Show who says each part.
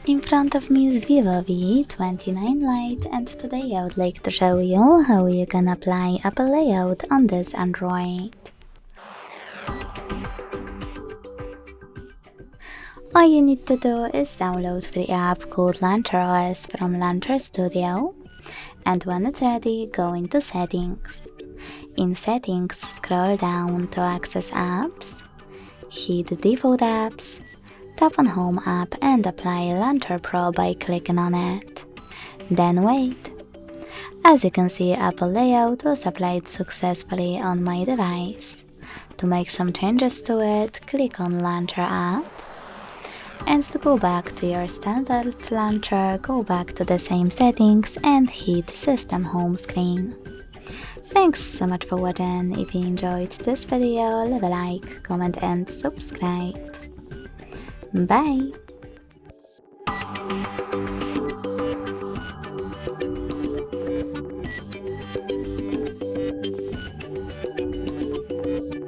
Speaker 1: In front of me is VIVO V29 Lite, and today I would like to show you how you can apply Apple layout on this Android. All you need to do is download free app called LauncherOS from Launcher Studio, and when it's ready, go into Settings. In Settings, scroll down to access apps, hit Default apps, tap on Home app and apply Launcher Pro by clicking on it. Then wait. As you can see, Apple layout was applied successfully on my device. To make some changes to it, click on Launcher app. And to go back to your standard launcher, go back to the same settings and hit System Home screen. Thanks so much for watching. If you enjoyed this video, leave a like, comment and subscribe. Bye!